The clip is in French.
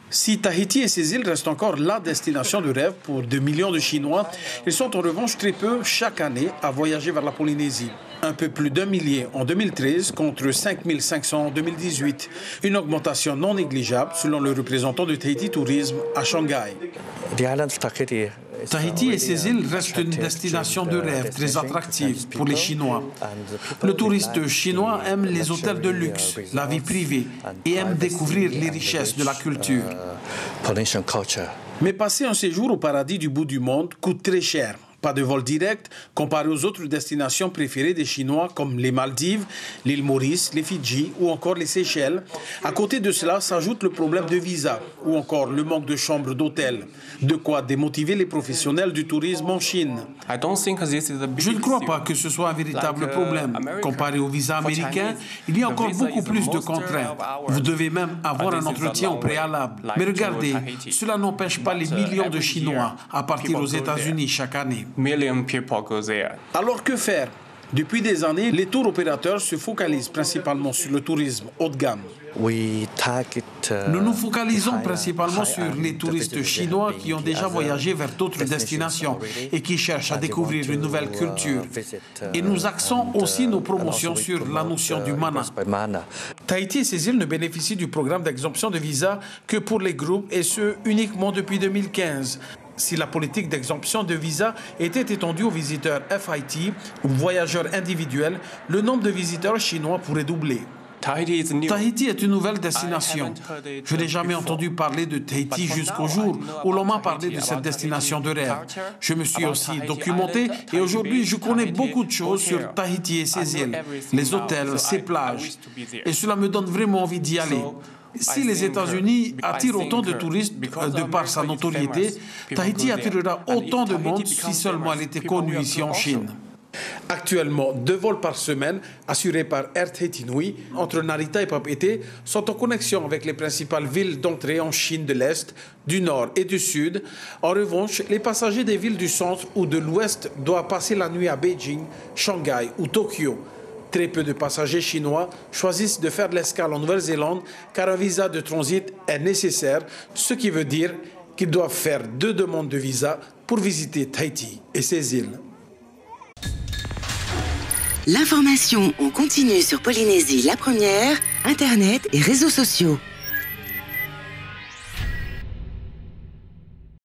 Si Tahiti et ses îles restent encore la destination de rêve pour 2 millions de Chinois, ils sont en revanche très peu chaque année à voyager vers la Polynésie. Un peu plus d'1 millier en 2013 contre 5 500 en 2018. Une augmentation non négligeable selon le représentant de Tahiti Tourisme à Shanghai. Tahiti et ses îles restent une destination de rêve très attractive pour les Chinois. Le touriste chinois aime les hôtels de luxe, la vie privée et aime découvrir les richesses de la culture. Mais passer un séjour au paradis du bout du monde coûte très cher. Pas de vol direct comparé aux autres destinations préférées des Chinois comme les Maldives, l'île Maurice, les Fidji ou encore les Seychelles. À côté de cela s'ajoute le problème de visa ou encore le manque de chambres d'hôtel. De quoi démotiver les professionnels du tourisme en Chine. Je ne crois pas que ce soit un véritable problème. Comparé au visa américain, il y a encore beaucoup plus de contraintes. Vous devez même avoir un entretien au préalable. Mais regardez, cela n'empêche pas les millions de Chinois à partir aux États-Unis chaque année. Alors que faire? Depuis des années, les tours opérateurs se focalisent principalement sur le tourisme haut de gamme. Nous nous focalisons principalement sur les touristes chinois qui ont déjà voyagé vers d'autres destinations et qui cherchent à découvrir une nouvelle culture. Et nous axons aussi nos promotions sur la notion du mana. Tahiti et ses îles ne bénéficient du programme d'exemption de visa que pour les groupes et ce uniquement depuis 2015. Si la politique d'exemption de visa était étendue aux visiteurs FIT ou voyageurs individuels, le nombre de visiteurs chinois pourrait doubler. Tahiti est une nouvelle destination. Je n'ai jamais entendu parler de Tahiti jusqu'au jour où l'on m'a parlé de cette destination de rêve. Je me suis aussi documenté et aujourd'hui je connais beaucoup de choses sur Tahiti et ses îles, les hôtels, ses plages. Et cela me donne vraiment envie d'y aller. Si les États-Unis attirent autant de touristes de par sa notoriété, Tahiti attirera autant de monde si seulement elle était connue ici en Chine. Actuellement, 2 vols par semaine, assurés par Air Tahiti Nui, entre Narita et Papeete, sont en connexion avec les principales villes d'entrée en Chine de l'Est, du Nord et du Sud. En revanche, les passagers des villes du centre ou de l'Ouest doivent passer la nuit à Beijing, Shanghai ou Tokyo. Très peu de passagers chinois choisissent de faire de l'escale en Nouvelle-Zélande car un visa de transit est nécessaire, ce qui veut dire qu'ils doivent faire 2 demandes de visa pour visiter Tahiti et ses îles. L'information en continu sur Polynésie la première, Internet et réseaux sociaux.